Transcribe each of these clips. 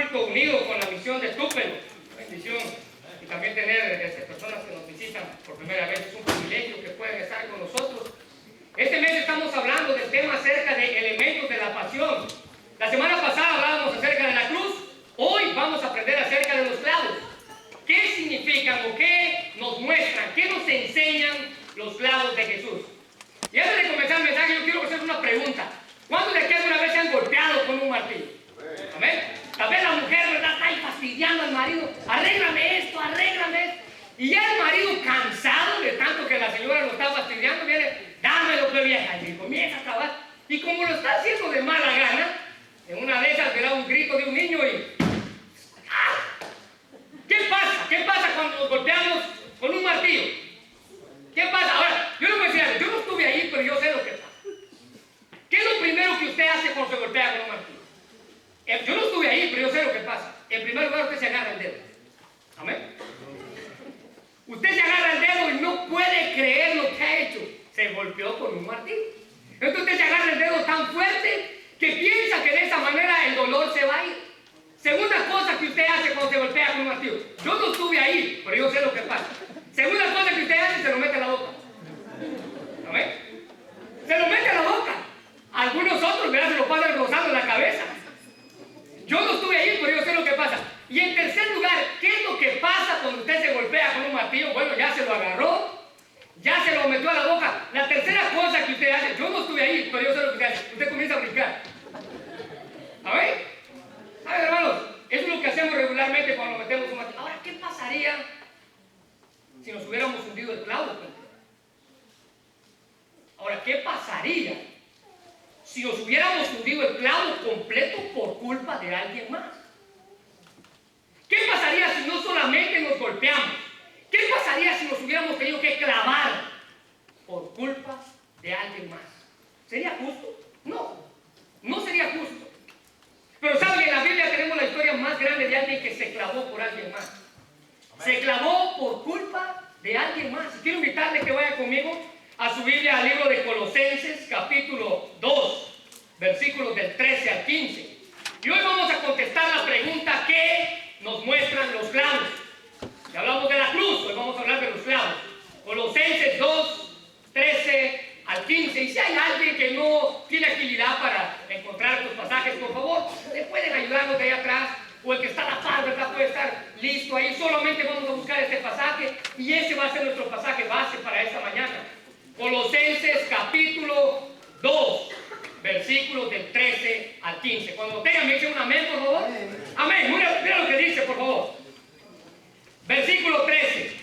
culto unido con la misión de Tupelo. Bendición. Y también tener personas que nos visitan por primera vez. Es un privilegio que puedan estar con nosotros. Este mes estamos hablando del tema acerca de elementos de la pasión. La semana pasada hablábamos acerca de la cruz. Hoy vamos a aprender acerca de los clavos. ¿Qué significan o qué nos muestran, qué nos enseñan los clavos de Jesús? Y antes de comenzar el mensaje, yo quiero hacer una pregunta. ¿Cuántos de aquí alguna vez se han golpeado con un martillo? ¿Amén? Tal vez la mujer, ¿verdad?, está ahí fastidiando al marido. Arréglame esto, arréglame esto. Y ya el marido, cansado de tanto que la señora lo está fastidiando, viene, dámelo, que vieja. Y comienza a acabar. Y como lo está haciendo de mala gana, en una de esas le da un grito de un niño y... ¡ah! ¿Qué pasa? ¿Qué pasa cuando nos golpeamos con un martillo? ¿Qué pasa? Ahora, yo le voy a decir algo. Yo no estuve ahí, pero yo sé lo que pasa. ¿Qué es lo primero que usted hace cuando se golpea con un martillo? Yo no estuve ahí, pero yo sé lo que pasa. En primer lugar, usted se agarra el dedo. ¿Amén? Usted se agarra el dedo y no puede creer lo que ha hecho. Se golpeó con un martillo. Entonces usted se agarra el dedo tan fuerte que piensa que de esa manera el dolor se va a ir. Segunda cosa que usted hace cuando se golpea con un martillo. Yo no estuve ahí, pero yo sé lo que pasa. Segunda cosa que usted hace, se lo mete a la boca. ¿Amén? Se lo mete a la boca. Algunos otros, ¿verdad?, se lo pasan rozando en la cabeza. Yo no estuve ahí, pero yo sé lo que pasa. Y en tercer lugar, ¿qué es lo que pasa cuando usted se golpea con un martillo? Bueno, ya se lo agarró, ya se lo metió a la boca. La tercera cosa que usted hace, yo no estuve ahí, pero yo sé lo que usted hace. Usted comienza a brincar. A ver, hermanos, eso es lo que hacemos regularmente cuando nos metemos un martillo. Ahora, ¿qué pasaría si nos hubiéramos hundido el clavo? Ahora, ¿qué pasaría si nos hubiéramos hundido el clavo completo por culpa de alguien más? ¿Qué pasaría si no solamente nos golpeamos? ¿Qué pasaría si nos hubiéramos tenido que clavar por culpa de alguien más? ¿Sería justo? No, no sería justo. Pero saben, en la Biblia tenemos la historia más grande de alguien que se clavó por alguien más. Se clavó por culpa de alguien más. Y quiero invitarle que vaya conmigo a su Biblia al libro de Colosenses, capítulo 2, versículos del 13 al 15. Y hoy vamos a contestar la pregunta: ¿qué nos muestran los clavos? Ya hablamos de la cruz, hoy vamos a hablar de los clavos. Colosenses 2, 13 al 15. Y si hay alguien que no tiene agilidad para encontrar estos pasajes, por favor, le pueden ayudarnos de ahí atrás. O el que está a la par, ¿verdad?, puede estar listo ahí. Solamente vamos a buscar este pasaje y ese va a ser nuestro pasaje base para esta mañana. Colosenses capítulo 2, versículos del 13 al 15. Cuando tengan, me dicen un amén, por favor. Amén. Mira lo que dice, por favor. Versículo 13.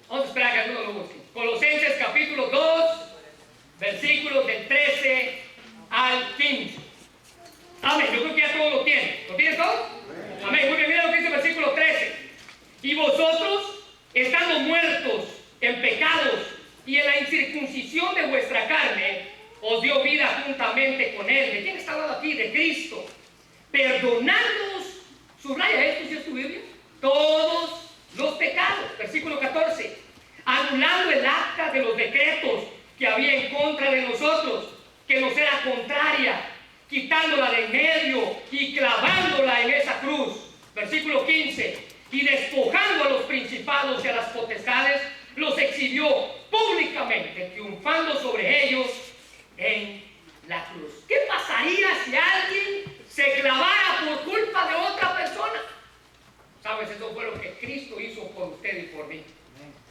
Vamos a esperar que alguno lo busque. Colosenses capítulo 2, versículos del 13 al 15. Amén. Yo creo que ya todos lo tienen. ¿Lo tienen todos? Amén. Muy bien, mira lo que dice el versículo 13. Y vosotros, estando muertos en pecados y en la incircuncisión de vuestra carne, os dio vida juntamente con Él. ¿De quién está hablando aquí? De Cristo. Perdonándonos, subraya esto si es tu Biblia, todos los pecados. Versículo 14. Anulando el acta de los decretos que había en contra de nosotros, que nos era contraria, quitándola de en medio y clavándola en esa cruz. Versículo 15. Y despojando a los principados y a las potestades, los exhibió públicamente, triunfando sobre ellos en la cruz. ¿Qué pasaría si alguien se clavara por culpa de otra persona? ¿Sabes? Eso fue lo que Cristo hizo por usted y por mí.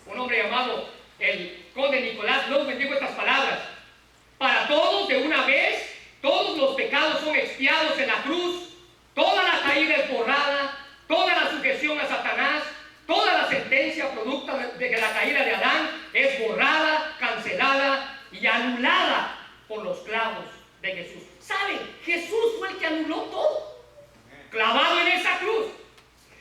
Un hombre llamado el conde Nicolás López dijo estas palabras: para todos de una vez, todos los pecados son expiados en la cruz, toda la caída es borrada, toda la sujeción a Satanás, toda la sentencia producto de la caída de Adán es borrada, cancelada y anulada por los clavos de Jesús. ¿Saben? Jesús fue el que anuló todo, clavado en esa cruz.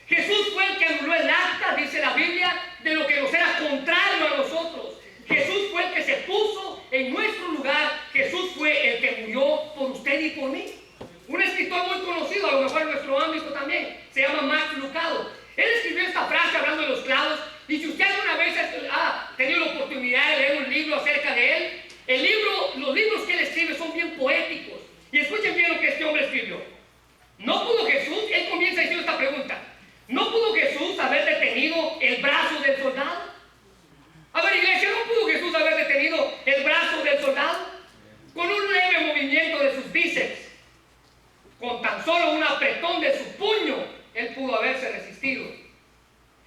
Jesús fue el que anuló el acta, dice la Biblia, de lo que nos era contrario a nosotros. Jesús fue el que se puso en nuestro lugar. Jesús fue el que murió por usted y por mí. Un escritor muy conocido, a lo mejor en nuestro ámbito también, se llama Max Lucado. Él escribió esta frase hablando de los clavos. Y si usted alguna vez ha tenido la oportunidad de leer un libro acerca de él, los libros que él escribe son bien poéticos. Y escuchen bien lo que este hombre escribió. No pudo Jesús, él comienza solo un apretón de su puño él pudo haberse resistido.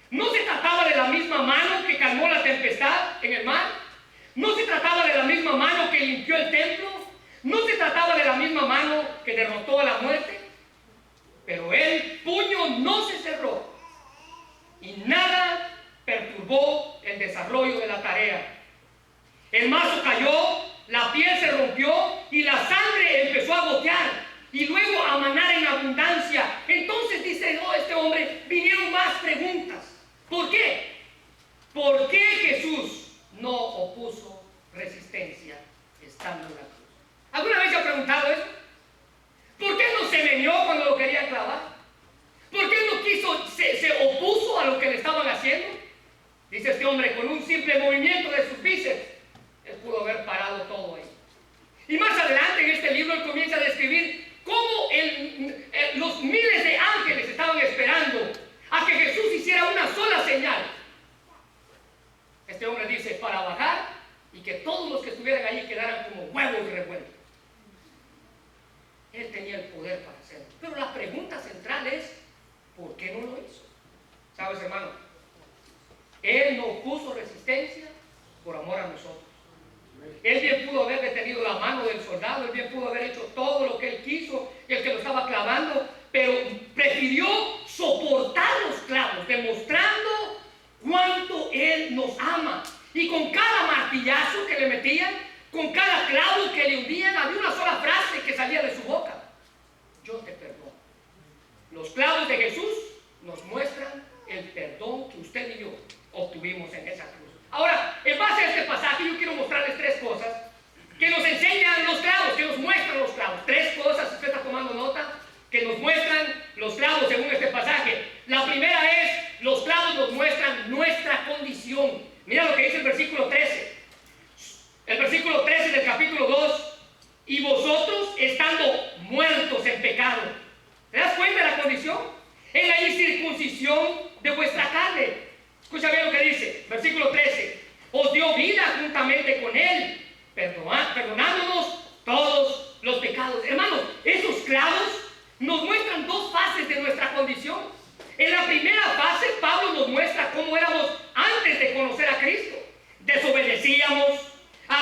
No se trataba de la misma mano que calmó la tempestad en el mar. No se trataba de la misma mano que limpió el templo. No se trataba de la misma mano que derrotó a la muerte. Pero el puño no se cerró y nada perturbó el desarrollo de la tarea. El mazo cayó, la piel se rompió y la sangre empezó a gotear y luego a manar en abundancia. Entonces dice, oh, este hombre, vinieron más preguntas. ¿Por qué? ¿Por qué Jesús no opuso resistencia estando en la cruz? ¿Alguna vez se ha preguntado eso? ¿Por qué no se meneó cuando lo querían clavar? ¿Por qué no quiso, se opuso a lo que le estaban haciendo? Dice este hombre, con un simple movimiento de sus bíceps, él pudo haber parado todo ahí. Y más adelante en este libro él comienza a describir cómo los miles de ángeles estaban esperando a que Jesús hiciera una sola señal. Este hombre dice, para bajar y que todos los que estuvieran allí quedaran como huevos revueltos. Él tenía el poder para hacerlo. Pero la pregunta central es, ¿por qué no lo hizo? ¿Sabes, hermano? Él no opuso resistencia por amor a nosotros. Él bien pudo haber detenido la mano del soldado, él bien pudo haber hecho todo lo que él quiso, y el que lo estaba clavando, pero prefirió soportar los clavos, demostrando cuánto él nos ama. Y con cada martillazo que le metían, con cada clavo que le hundían, había una sola frase que salía de su boca: yo te perdono. Los clavos de Jesús nos muestran el perdón que usted y yo obtuvimos en esa cruz. Ahora, en base a este pasaje, yo quiero mostrarles tres cosas que nos enseñan los clavos, que nos muestran los clavos. Tres cosas, si usted está tomando nota, que nos muestran los clavos según este pasaje. La primera es, los clavos nos muestran nuestra condición. Mira lo que dice el versículo 13. El versículo 13 del capítulo 2. Y vosotros estando muertos en pecado. ¿Te das cuenta de la condición? En la incircuncisión de vuestra carne. Escucha bien lo que dice, versículo 13. Os dio vida juntamente con él, perdonándonos todos los pecados. Hermanos, esos clavos nos muestran dos fases de nuestra condición. En la primera fase, Pablo nos muestra cómo éramos antes de conocer a Cristo. Desobedecíamos,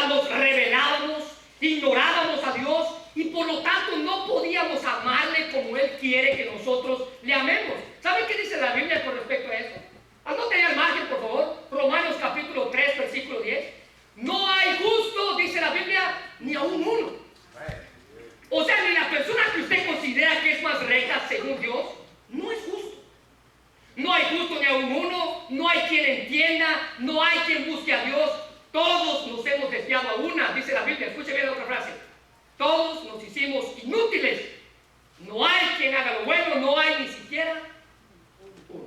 nos rebelábamos, ignorábamos a Dios y por lo tanto no podíamos amarle como Él quiere que nosotros le amemos. ¿Saben qué dice la Biblia con respecto a eso? Anoten al margen, por favor, Romanos capítulo 3, versículo 10. No hay justo, dice la Biblia, ni aún uno. O sea, ni la persona que usted considera que es más recta según Dios, no es justo. No hay justo ni aún uno, no hay quien entienda, no hay quien busque a Dios. Todos nos hemos desviado a una, dice la Biblia. Escuche bien la otra frase. Todos nos hicimos inútiles. No hay quien haga lo bueno, no hay ni siquiera uno.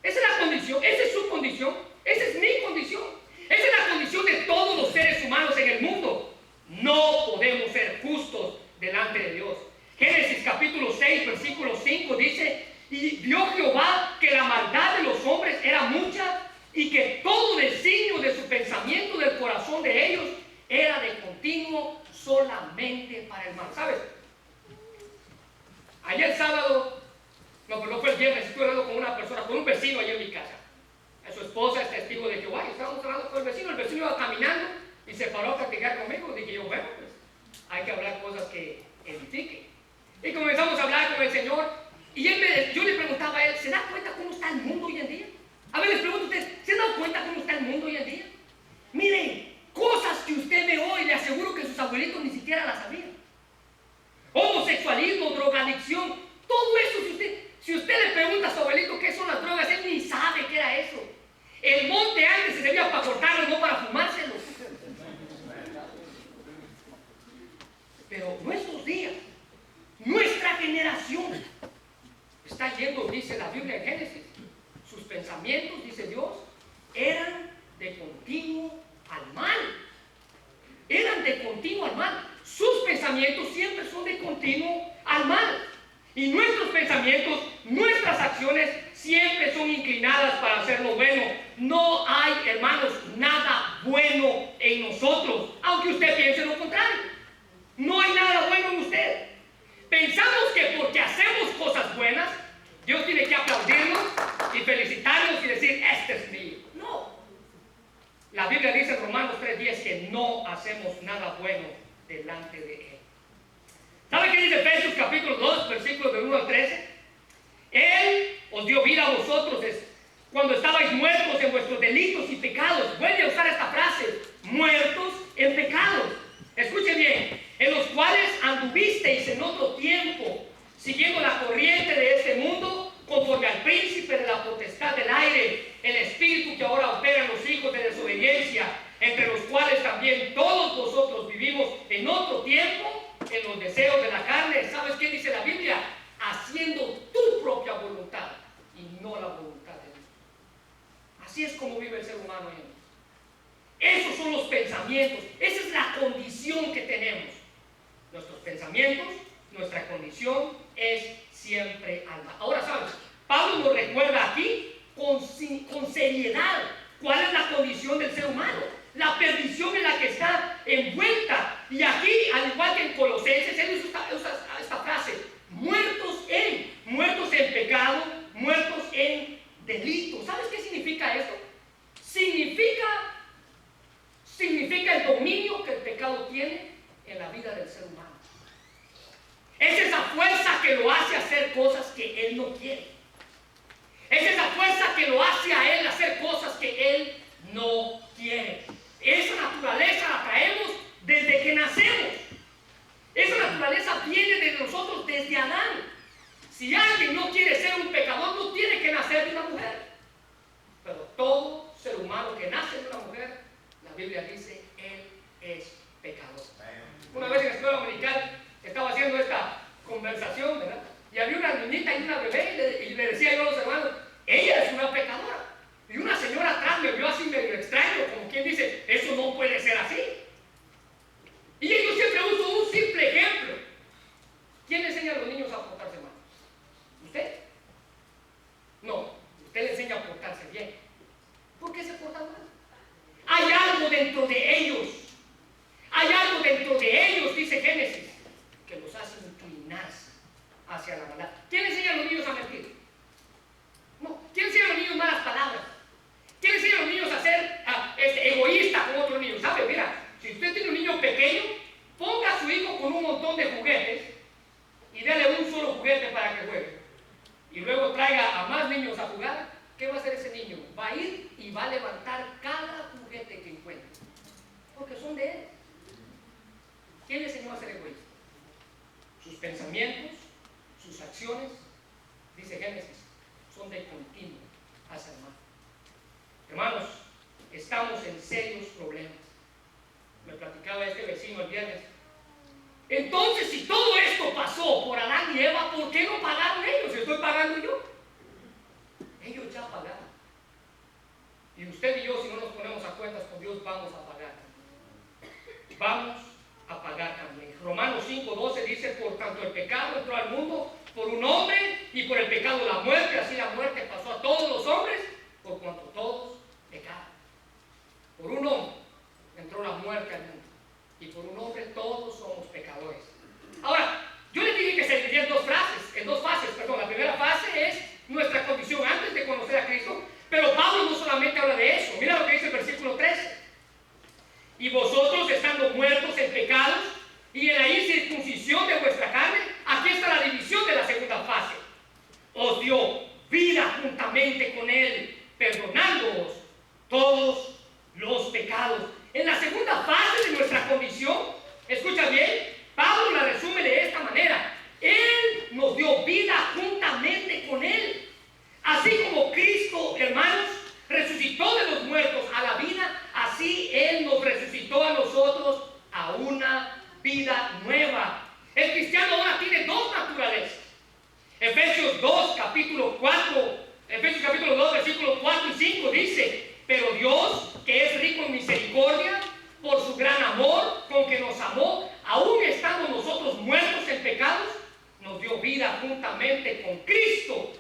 Esa es la condición, esa es su condición, esa es mi condición. Esa es la condición de todos los seres humanos en el mundo. No podemos ser justos delante de Dios. Génesis capítulo 6, versículo 5 dice: y vio Jehová que la maldad de los hombres era mucha y que todo designio de su pensamiento del corazón de ellos era de continuo solamente para el mal. ¿Sabes? Ayer sábado, no fue el viernes, estuve hablando con una persona, con un vecino allí en mi casa. Su esposa es testigo de Jehová y estábamos hablando con el vecino iba caminando y se paró a platicar conmigo. Dije yo, bueno, pues hay que hablar cosas que edifiquen. Y comenzamos a hablar con el Señor y yo le preguntaba a él, ¿se da cuenta cómo está el mundo hoy en día? A ver, les pregunto a ustedes, ¿se han dado cuenta cómo está el mundo hoy en día? Miren, cosas que usted ve hoy, le aseguro que sus abuelitos ni siquiera las sabían. Homosexualismo, drogadicción, todo eso, si usted le pregunta a su abuelito qué son las drogas, él ni sabe qué era eso. El monte antes se servía para cortarlo, no para fumárselo. Pero nuestros días, nuestra generación, está yendo, dice la Biblia en Génesis, sus pensamientos, dice Dios, eran de continuo al mal. Eran de continuo al mal. Sus pensamientos siempre son de continuo al mal. Y nuestros pensamientos, nuestras acciones siempre son inclinadas para hacer lo bueno. No hay, hermanos, nada bueno en nosotros, aunque usted piense lo contrario. No hay nada bueno en usted. Pensamos que porque hacemos cosas buenas, Dios tiene que aplaudirnos y felicitarnos y decir, este es mío. No. La Biblia dice en Romanos 3:10 que no hacemos nada bueno delante de Él. ¿Sabe qué dice Efesios capítulo 2, versículos del 1 al 13? Él os dio vida a vosotros cuando estabais muertos en vuestros delitos y pecados. Vuelve a usar esta frase, muertos en pecados. Escuche bien, en los cuales anduvisteis en otro tiempo, siguiendo la corriente de este mundo, conforme al príncipe de la potestad del aire, el espíritu que ahora opera en los hijos de desobediencia, entre los cuales también todos vosotros vivimos en otro tiempo, en los deseos de la carne. ¿Sabes qué dice la Biblia? Haciendo tu propia voluntad y no la voluntad de Dios. Así es como vive el ser humano hoy. Esos son los pensamientos, esa es la condición que tenemos. Nuestros pensamientos, nuestra condición es siempre alma. Ahora sabes, Pablo nos recuerda aquí con seriedad cuál es la condición del ser humano, la perdición en la que está envuelta. Y aquí, al igual que en Colosenses, él usa esta frase, muertos en pecado, muertos en delito. ¿Sabes qué significa esto? Significa el dominio que el pecado tiene en la vida del ser humano. Es esa fuerza que lo hace hacer cosas que él no quiere. Es esa fuerza que lo hace a él hacer cosas que él no quiere. Esa naturaleza la traemos desde que nacemos. Esa naturaleza viene de nosotros desde Adán. Si alguien no quiere ser un pecador, no tiene que nacer de una mujer. Pero todo ser humano que nace de una mujer, la Biblia dice, él es pecador. Una vez en la escuela dominical estaba haciendo esta conversación, ¿verdad? Y había una niñita y una bebé y le decía yo a los hermanos, ella es una pecadora. Y una señora atrás me vio así medio extraño, como quien dice, eso no puede ser así. Y yo siempre uso un simple ejemplo. ¿Quién le enseña a los niños a portarse mal? ¿Usted? No, usted le enseña a portarse bien. ¿Por qué se portan mal? Hay algo dentro de ellos. Hay algo dentro de ellos, dice Génesis, que los hace inclinarse hacia la maldad. ¿Quién enseña a los niños a mentir? No. ¿Quién enseña a los niños malas palabras? ¿Quién enseña a los niños a ser egoísta con otros niños? ¿Sabe? Mira, si usted tiene un niño pequeño, ponga a su hijo con un montón de juguetes y déle un solo juguete para que juegue. Y luego traiga a más niños a jugar. ¿Qué va a hacer ese niño? Va a ir y va a levantar cada juguete que encuentre. Porque son de él. ¿Quién le enseñó a ser egoísta? Sus pensamientos, sus acciones, dice Génesis, son de continuo hacia el mal. Hermanos, estamos en serios problemas. Me platicaba este vecino el viernes. Entonces, si todo esto pasó por Adán y Eva, ¿por qué no pagaron ellos? ¿Estoy pagando yo? Ellos ya pagaron. Y usted y yo, si no nos ponemos a cuentas con Dios, vamos a pagar. Vamos a pagar también. Romanos 5:12 dice, por tanto el pecado entró al mundo por un hombre y por el pecado la muerte, así la muerte pasó a todos los hombres por cuanto todos pecaron. Por un hombre entró la muerte al mundo y por un hombre todos somos pecadores. Ahora, yo les dije que se dividía en dos fases. La primera fase es nuestra condición antes de conocer a Cristo, pero Pablo no solamente habla de eso. Mira lo que dice el versículo 13. Y vosotros estando muertos en pecados y en la incircuncisión de vuestra carne, aquí está la división de la segunda fase. Os dio vida juntamente con él, perdonándoos todos los pecados. En la segunda fase de nuestra condición, escucha bien, Pablo la resume de esta manera. Él nos dio vida juntamente con él. Así como Cristo, hermanos, resucitó de los muertos a la vida, así él nos resucitó a nosotros a una vida nueva. El cristiano ahora tiene dos naturalezas. Efesios 2, capítulo 2, versículos 4 y 5 dice, pero Dios, que es rico en misericordia, por su gran amor con que nos amó, aún estando nosotros muertos en pecados, nos dio vida juntamente con Cristo.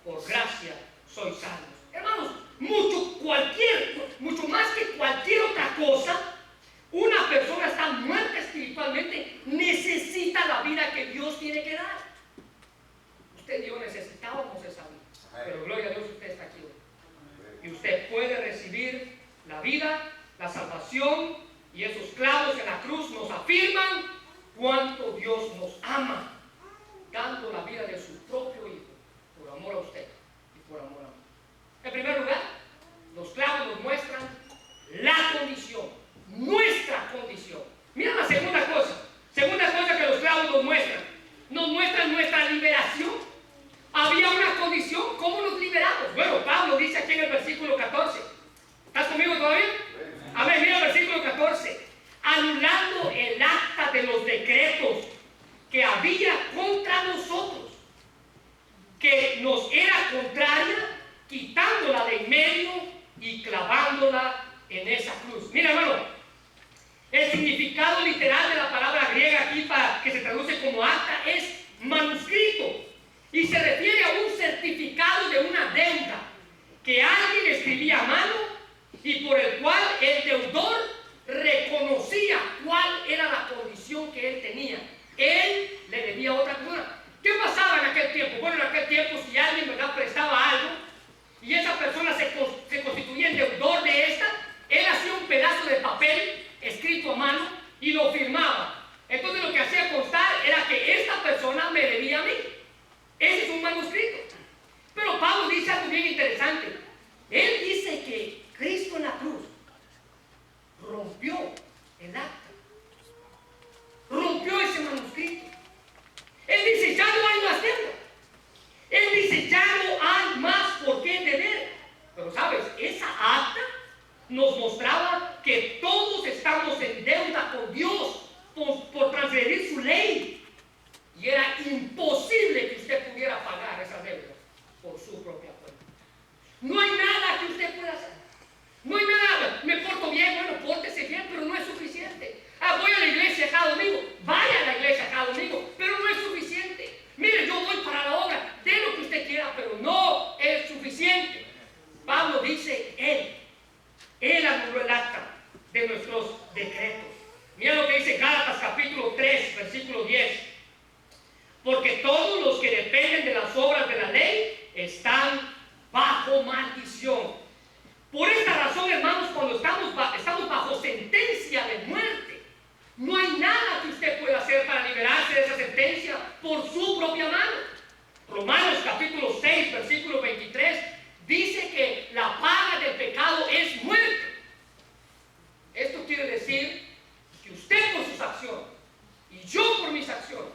Por gracia sois salvos. Hermanos, mucho más que cualquier otra cosa, Una persona está muerta espiritualmente, necesita la vida que Dios tiene que dar. Usted y yo necesitábamos esa vida, pero gloria a Dios, usted está aquí hoy. Y usted puede recibir la vida, la salvación, y esos clavos en la cruz nos afirman cuánto Dios nos ama, dando la vida de su propio Hijo, por amor a usted y por amor a mí. En primer lugar, los clavos nos muestran la condición, nuestra condición. Mira la segunda cosa que los clavos nos muestran nuestra liberación. Había una condición, ¿cómo nos liberamos? Bueno, Pablo dice aquí en el versículo 14. ¿Estás conmigo todavía? Amén, mira el versículo 14. Anulando el acta de los decretos que había contra nosotros, que nos era contraria, quitándola de en medio y clavándola en esa cruz. Mira, hermano, el significado literal de la palabra griega aquí, que se traduce como acta, es manuscrito, y se refiere a un certificado de una deuda que alguien escribía a mano y por el cual el deudor reconocía cuál era la condición que él tenía. Él le debía a otra persona. ¿Qué pasaba en aquel tiempo? Bueno, en aquel tiempo, si alguien, ¿verdad?, prestaba algo y esa persona se constituía en deudor de esta, él hacía un pedazo de papel escrito a mano y lo firmaba. Entonces lo que hacía constar era que esta persona me debía a mí. Ese es un manuscrito. Pero Pablo dice algo bien interesante. Él dice que Cristo en la cruz rompió el acta, rompió ese manuscrito. Él dice, ya no hay más deuda. Él dice, ya no hay más por qué deber. Pero sabes, esa acta nos mostraba que todos estamos en deuda con Dios por transgredir su ley. Y era imposible que usted pudiera pagar esas deudas por su propia cuenta. No hay nada que usted pueda hacer. No hay nada. Me porto bien, bueno, pórtese bien, pero no es suficiente. Voy a la iglesia cada domingo. Vaya a la iglesia cada domingo, pero no es suficiente. Mire, yo voy para la obra, de lo que usted quiera, pero no es suficiente. Pablo dice, Él anuló el acta de nuestros decretos. Mira lo que dice Gálatas capítulo 3, versículo 10. Porque todos los que dependen de las obras de la ley están bajo maldición. Por esta razón, hermanos, cuando estamos bajo sentencia de muerte, no hay nada que usted pueda hacer para liberarse de esa sentencia por su propia mano. Romanos capítulo 6, versículo 23, dice que la paga del pecado es muerte. Esto quiere decir que usted por sus acciones y yo por mis acciones,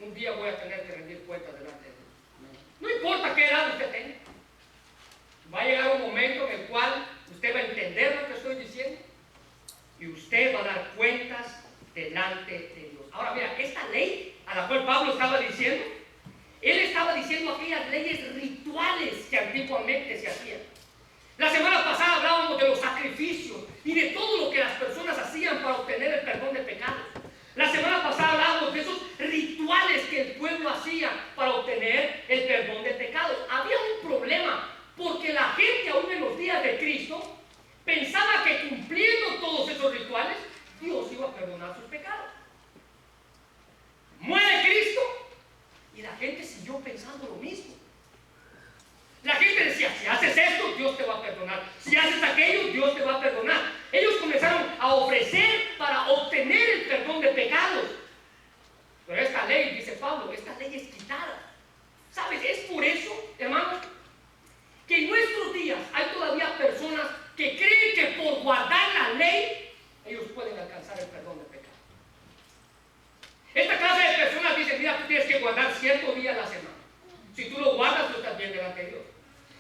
un día voy a tener que rendir cuentas delante de Dios. No importa qué edad usted tenga. Va a llegar un momento en el cual usted va a entender lo que estoy diciendo y usted va a dar cuentas delante de Dios. Ahora mira, esta ley a la cual Pablo estaba diciendo, él estaba diciendo aquellas leyes rituales que antiguamente se hacían. La semana pasada hablábamos de los sacrificios y de todo lo que las personas hacían para obtener el perdón de pecados. La semana pasada hablábamos de esos rituales que el pueblo hacía para obtener el perdón de pecados. Había un problema porque la gente aún en los días de Cristo pensaba que cumpliendo todos esos rituales Dios iba a perdonar sus pecados. Muere Cristo y la gente siguió pensando lo mismo. La gente decía, si haces esto, Dios te va a perdonar. Si haces aquello, Dios te va a perdonar. Ellos comenzaron a ofrecer para obtener el perdón de pecados. Pero esta ley, dice Pablo, esta ley es quitada. ¿Sabes? Es por eso, hermanos, que en nuestros días hay todavía personas que creen que por guardar la ley, ellos pueden alcanzar el perdón de pecados. Esta clase de personas dicen, mira, tú tienes que guardar ciertos días a la semana. Si tú lo guardas, tú estás bien delante de Dios.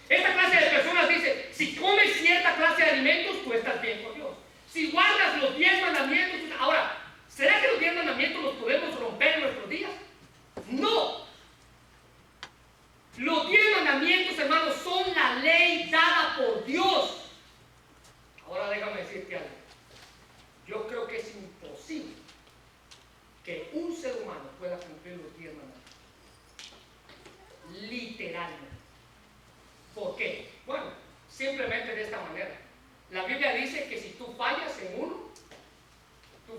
Esta clase de personas dice, si comes cierta clase de alimentos, tú estás bien con Dios. Si guardas los 10 mandamientos, ahora, ¿será que los 10 mandamientos los podemos romper en nuestros días? No. Los 10 mandamientos, hermanos, son la ley dada por Dios. Ahora déjame decirte algo. Yo creo que es imposible que un ser humano pueda cumplir los 10 mandamientos. Literalmente. ¿Por qué? Bueno, simplemente de esta manera. La Biblia dice que si tú fallas en uno,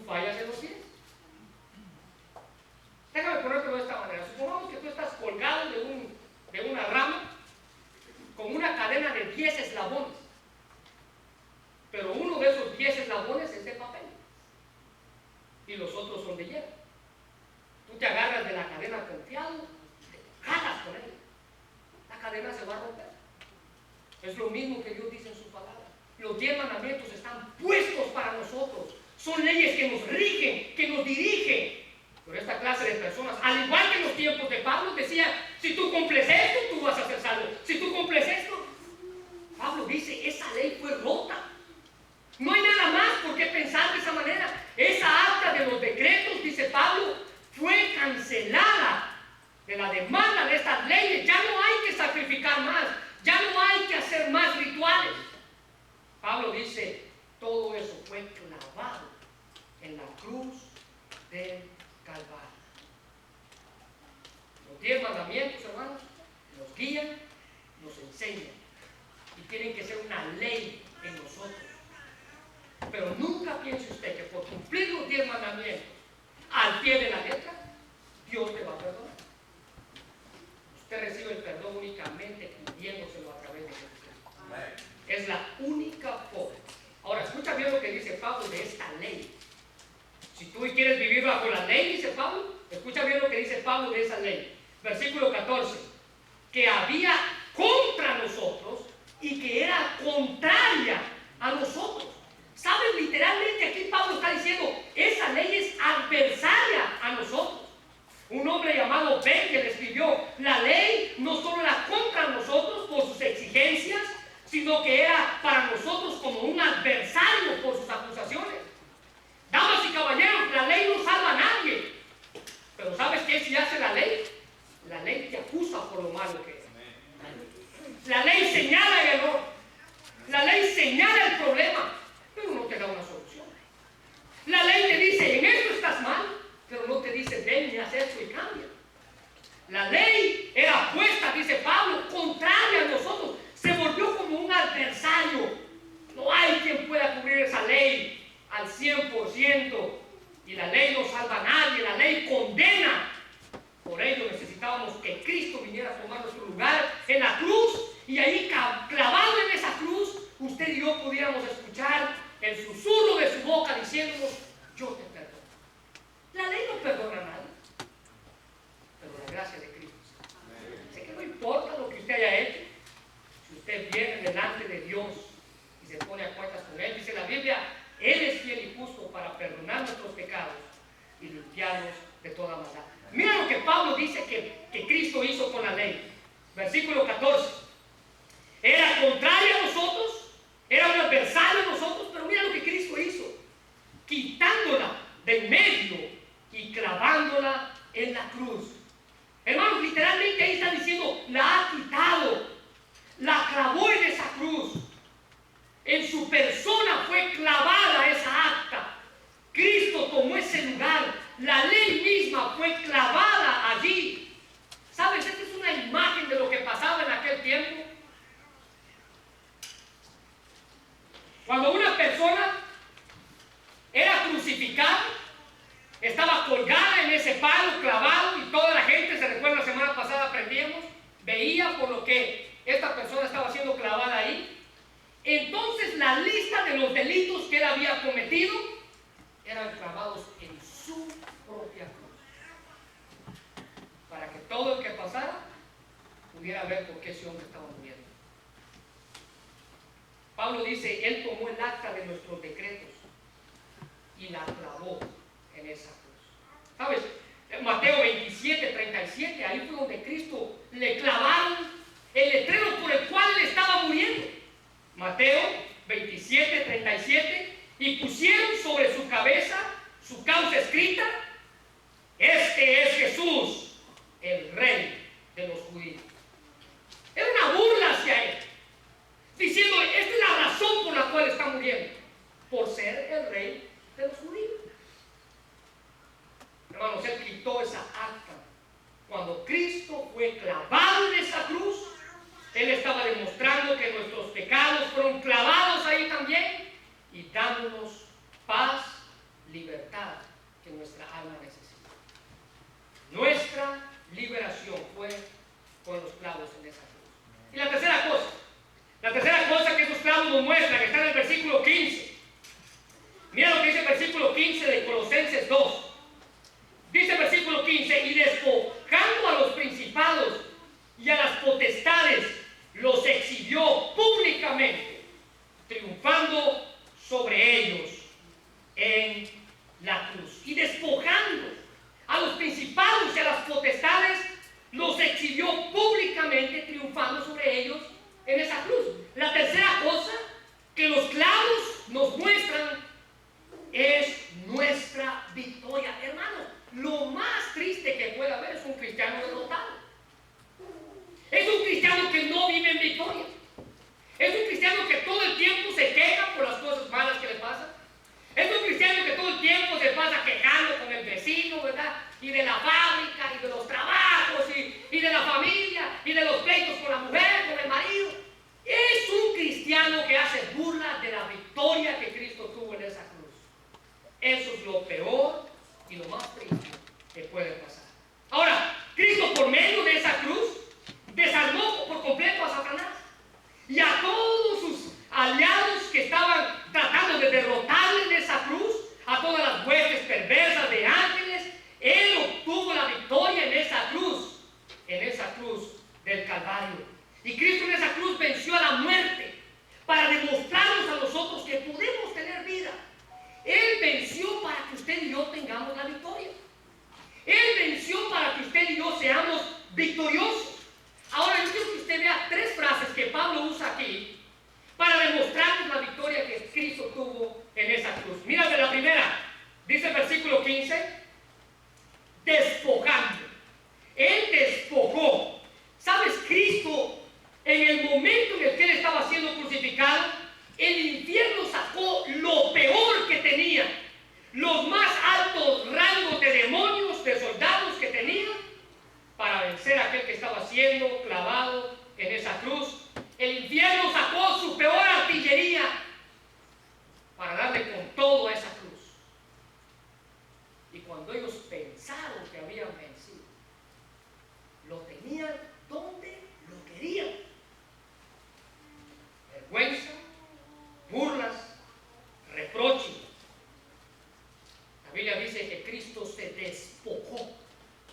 fallas en los pies. Déjame ponértelo de esta manera. Supongamos que tú estás colgado de una rama con una cadena de 10 eslabones. Pero uno de esos 10 eslabones es de papel y los otros son de hierro. Tú te agarras de la cadena confiado, te jalas con ella. La cadena se va a romper. Es lo mismo que Dios dice en su palabra. Los 10 mandamientos están puestos para nosotros. Son leyes que nos rigen, que nos dirigen. Pero esta clase de personas, al igual que en los tiempos de Pablo, decía, si tú cumples esto, tú vas a ser salvo. Si tú cumples esto, Pablo dice, esa ley fue rota. No hay nada más por qué pensar de esa manera. Esa acta de los decretos, dice Pablo, fue cancelada de la demanda de estas leyes. Ya no hay que sacrificar más, ya no hay que hacer más rituales. Pablo dice, todo eso fue clavado en la cruz del Calvario. Los 10 mandamientos, hermanos, nos guían, nos enseñan y tienen que ser una ley en nosotros. Pero nunca piense usted que por cumplir los 10 mandamientos al pie de la letra, Dios te va a perdonar. Usted recibe el perdón únicamente pidiéndoselo a través de Jesucristo. Es la única forma. Ahora, escucha bien lo que dice Pablo de esta ley. Si tú quieres vivir bajo la ley, dice Pablo, escucha bien lo que dice Pablo de esa ley. Versículo 14. Que había contra nosotros y que era contraria a nosotros. ¿Saben? Literalmente aquí Pablo está diciendo, esa ley es adversaria a nosotros. Un hombre llamado Becker escribió, la ley no solo era contra nosotros por sus exigencias, sino que era para nosotros como un adversario por sus acusaciones. Damas y caballeros, la ley no salva a nadie. Pero ¿sabes qué si hace la ley? La ley te acusa por lo malo que es. La ley señala el error. La ley señala el problema, pero no te da una solución. La ley te dice, en esto estás mal, pero no te dice, ven y haz esto y cambia. La ley era puesta, dice Pablo, contraria a nosotros. Se volvió como un adversario. No hay quien pueda cubrir esa ley al 100%. Y la ley no salva a nadie, la ley condena. Por ello necesitábamos que Cristo viniera a tomar nuestro lugar en la cruz. Y ahí clavado en esa cruz, usted y yo pudiéramos escuchar el susurro de su boca diciéndonos, yo te perdono. La ley no perdona a nadie, pero la gracia de Cristo. Sé que no importa lo que usted haya hecho, si usted viene delante de Dios y se pone a cuentas con Él, dice la Biblia, Él es fiel y justo para perdonar nuestros pecados y limpiarnos de toda maldad. Mira lo que Pablo dice que Cristo hizo con la ley. Versículo 14. Era contrario a nosotros, era un adversario a nosotros, pero mira lo que Cristo hizo. Quitándola de medio y clavándola en la cruz. Hermanos, literalmente ahí está diciendo, la ha quitado, la clavó en esa cruz. En su persona fue clavada esa acta. Cristo tomó ese lugar. La ley misma fue clavada allí. ¿Sabes? Esta es una imagen de lo que pasaba en aquel tiempo. Cuando una persona era crucificada, estaba colgada en ese palo, clavado, y toda la gente, se recuerda la semana pasada aprendíamos, veía por lo que esta persona estaba siendo clavada ahí. Entonces la lista de los delitos que él había cometido eran clavados en su propia cruz, para que todo el que pasara pudiera ver por qué ese hombre estaba muriendo. Pablo dice, él tomó el acta de nuestros decretos y la clavó en esa cruz. ¿Sabes? En Mateo 27, 37, ahí fue donde Cristo le clavaron el letrero por el cual él estaba muriendo. Mateo 27, 37, y pusieron sobre su cabeza su causa escrita, este es Jesús, el Rey de los judíos. Era una burla hacia él, diciendo, esta es la razón por la cual está muriendo, por ser el Rey de los judíos. Hermanos, él quitó esa acta. Cuando Cristo fue clavado en esa cruz, él estaba demostrando que nuestros pecados fueron clavados ahí también y dándonos paz, libertad en esa cruz. La tercera cosa que los clavos nos muestran es nuestra victoria. Hermano, lo más triste que puede haber es un cristiano derrotado. Es un cristiano que no vive en victoria. Es un cristiano que todo el tiempo se queja por las cosas malas que le pasan. Es un cristiano que todo el tiempo se pasa quejando con el vecino, ¿verdad? Y de la fábrica, y de los trabajos, y de la familia, y de los pleitos con la mujer, con el marido. Es un cristiano que hace burla de la victoria que Cristo tuvo en esa cruz. Eso es lo peor y lo más triste que puede pasar. Ahora, Cristo por medio de esa cruz desarmó por completo a Satanás y a todos sus aliados que estaban tratando de derrotarle en esa cruz, a todas las huestes perversas de ángeles. Él obtuvo la victoria en esa cruz del Calvario. Y Cristo en esa cruz venció a la muerte para demostrarnos a nosotros que podemos tener vida. Él venció para que usted y yo tengamos la victoria. Él venció para que usted y yo seamos victoriosos. Ahora yo quiero que usted vea tres frases que Pablo usa aquí para demostrarnos la victoria que Cristo tuvo en esa cruz. Mira de la primera, dice el versículo 15, despojando. Él despojó. ¿Sabes? Cristo, en el momento en el que él estaba siendo crucificado, el infierno sacó lo peor que tenía, los más altos rangos de demonios, de soldados que tenía, para vencer a aquel que estaba siendo clavado en esa cruz. El infierno sacó su peor artillería para darle con todo a esa cruz. Y cuando ellos pensaron que habían vencido, lo tenían donde lo querían. Vergüenza, burlas, reproches. La Biblia dice que Cristo se despojó.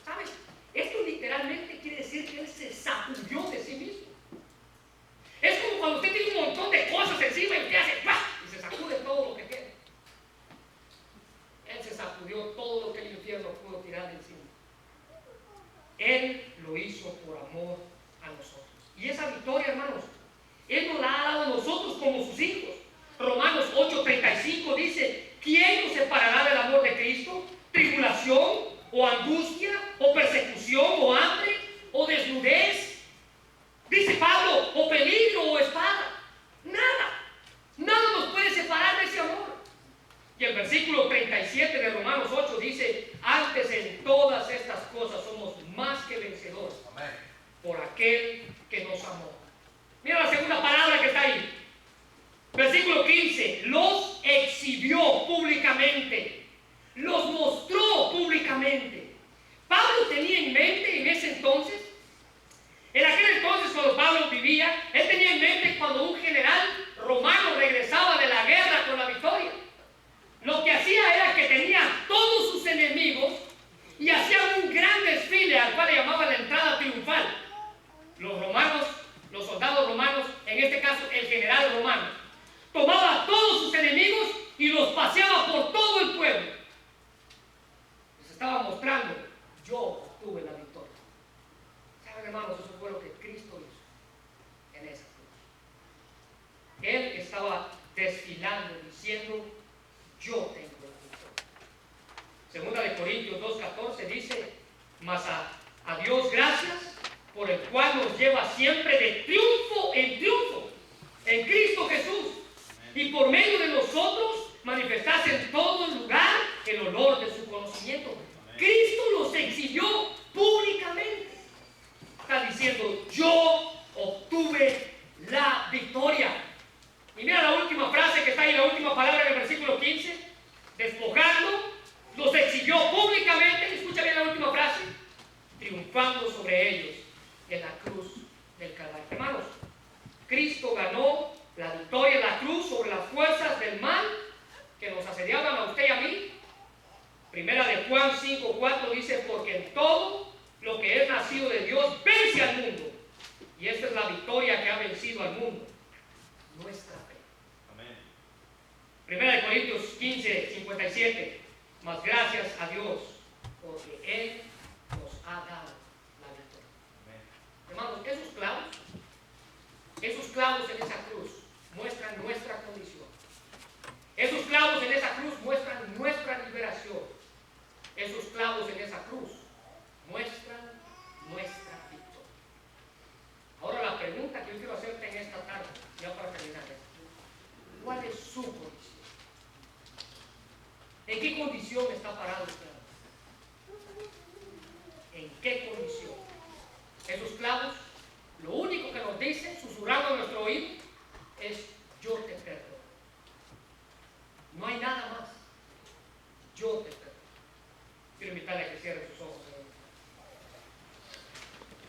¿Sabes? Esto literalmente quiere decir que Él se sacudió de sí mismo. Es como cuando usted tiene un montón de cosas encima y usted hace ¡pah! Y se sacude todo lo que tiene. Él se sacudió todo lo que el infierno pudo tirar de encima. Él lo hizo por amor a nosotros. Y esa victoria, hermanos, Él nos la ha dado a nosotros como sus hijos. Romanos 8:35 dice: ¿quién nos separará del amor de Cristo? ¿Tribulación, o angustia, o persecución, o hambre, o desnudez? Dice Pablo, o peligro, o espada. Nada nos puede separar de ese amor. Y el versículo 37 de Romanos 8 dice: antes en todas estas cosas somos más que vencedores. Amén. Por aquel que nos amó. Mira la segunda palabra que está ahí. Versículo 15, los exhibió públicamente, los mostró públicamente. Pablo tenía en mente en ese entonces, en aquel entonces cuando Pablo vivía, él tenía en mente cuando un general romano regresaba de la guerra con la victoria. Lo que hacía era que tenía todos sus enemigos y hacían un gran desfile al cual le llamaban la entrada triunfal. Los romanos, los soldados romanos, en este caso el general romano, tomaba a todos sus enemigos y los paseaba por todo el pueblo. Les estaba mostrando: yo obtuve la victoria. ¿Saben, hermanos? Eso fue lo que Cristo hizo en esa cruz. Él estaba desfilando, diciendo: yo tengo la victoria. Segunda de Corintios 2:14 dice: mas a Dios gracias, por el cual nos lleva siempre de triunfo en Cristo Jesús, y por medio de nosotros manifestarse en todo lugar el olor de su conocimiento. Amén. Cristo los exhibió públicamente. Está diciendo: yo obtuve la victoria. Y mira la última frase que está ahí, la última palabra en el versículo 15: despojando, los exhibió públicamente. Escucha bien la última frase: triunfando sobre ellos en la cruz del Calvario. Hermanos, Cristo ganó la victoria en la cruz sobre las fuerzas del mal que nos asediaban a usted y a mí. Primera de Juan 5:4 dice: porque en todo lo que es nacido de Dios vence al mundo. Y esta es la victoria que ha vencido al mundo: nuestra fe. Amén. Primera de Corintios 15:57: mas gracias a Dios porque Él nos ha dado la victoria. Amén. Hermanos, esos clavos ¿En qué condición está parado el clavo? ¿En qué condición? Esos clavos, lo único que nos dicen, susurrando a nuestro oído,